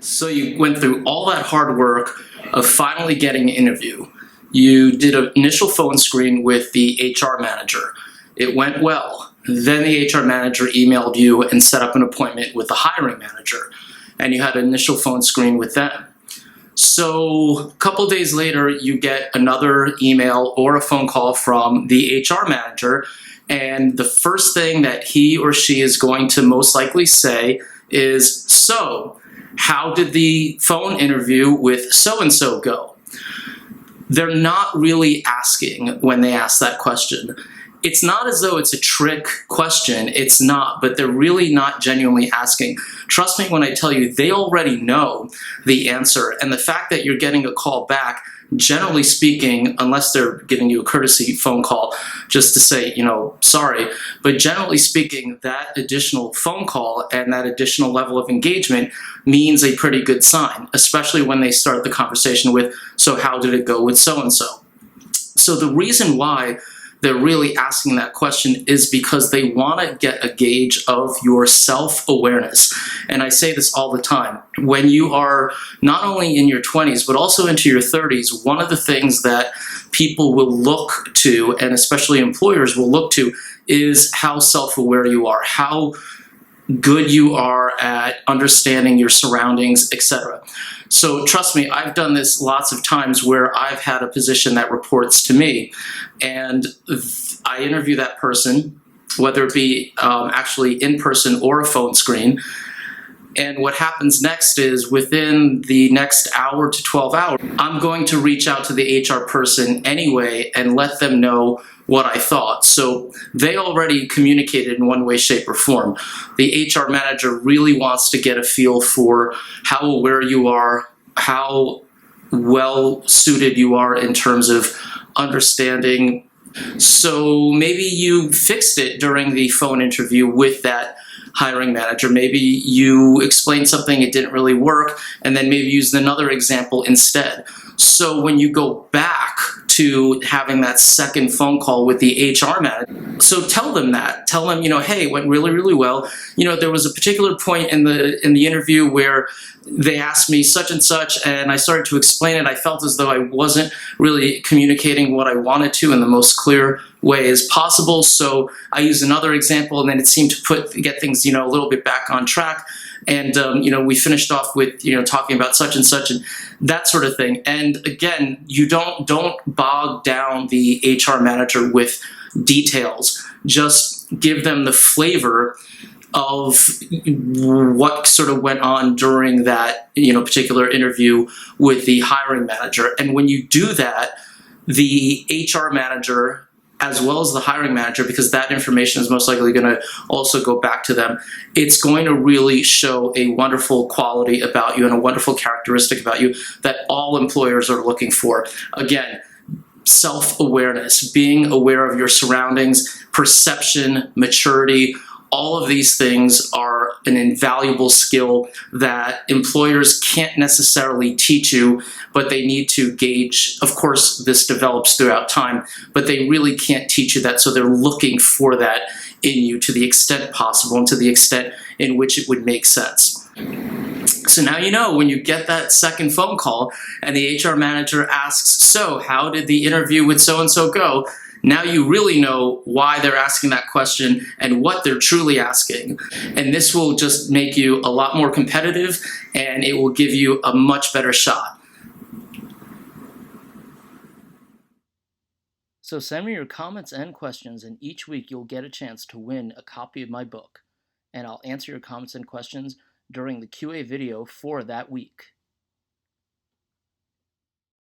So you went through all that hard work of finally getting an interview. You did an initial phone screen with the HR manager. It went well. Then the HR manager emailed you and set up an appointment with the hiring manager. And you had an initial phone screen with them. So a couple days later, you get another email or a phone call from the HR manager. And the first thing that he or she is going to most likely say is, "So, how did the phone interview with so-and-so go?" They're not really asking when they ask that question. It's not as though it's a trick question. It's not, but they're really not genuinely asking. Trust me when I tell you, they already know the answer. And the fact that you're getting a call back, generally speaking, unless they're giving you a courtesy phone call just to say, sorry, but generally speaking, that additional phone call and that additional level of engagement means a pretty good sign, especially when they start the conversation with, "So how did it go with so-and-so?" So the reason why they're really asking that question is because they want to get a gauge of your self-awareness. And I say this all the time. When you are not only in your 20s, but also into your 30s, one of the things that people will look to, and especially employers will look to, is how self-aware you are, how good you are at understanding your surroundings, etc. So trust me, I've done this lots of times where I've had a position that reports to me, and I interview that person, whether it be actually in person or a phone screen. And what happens next is within the next hour to 12 hours, I'm going to reach out to the HR person anyway and let them know what I thought. So they already communicated in one way, shape, or form. The HR manager really wants to get a feel for how aware you are, how well suited you are in terms of understanding. So maybe you fixed it during the phone interview with that hiring manager. Maybe you explained something, it didn't really work, and then maybe used another example instead. So when you go back to having that second phone call with the HR manager, so tell them that. Tell them, hey, it went really, really well. There was a particular point in the interview where they asked me such and such, and I started to explain it. I felt as though I wasn't really communicating what I wanted to in the most clear way as possible. So I used another example, and then it seemed to get things, a little bit back on track. And, we finished off with, talking about such and such and that sort of thing. And again, you don't bog down the HR manager with details. Just give them the flavor of what sort of went on during that, particular interview with the hiring manager. And when you do that, the HR manager, as well as the hiring manager, because that information is most likely going to also go back to them, it's going to really show a wonderful quality about you and a wonderful characteristic about you that all employers are looking for. Again, self-awareness, being aware of your surroundings, perception, maturity, all of these things are an invaluable skill that employers can't necessarily teach you, but they need to gauge. Of course, this develops throughout time, but they really can't teach you that, so they're looking for that in you to the extent possible and to the extent in which it would make sense. So now when you get that second phone call and the HR manager asks, "So, how did the interview with so-and-so go?" Now you really know why they're asking that question and what they're truly asking. And this will just make you a lot more competitive, and it will give you a much better shot. So send me your comments and questions, and each week you'll get a chance to win a copy of my book. And I'll answer your comments and questions during the QA video for that week.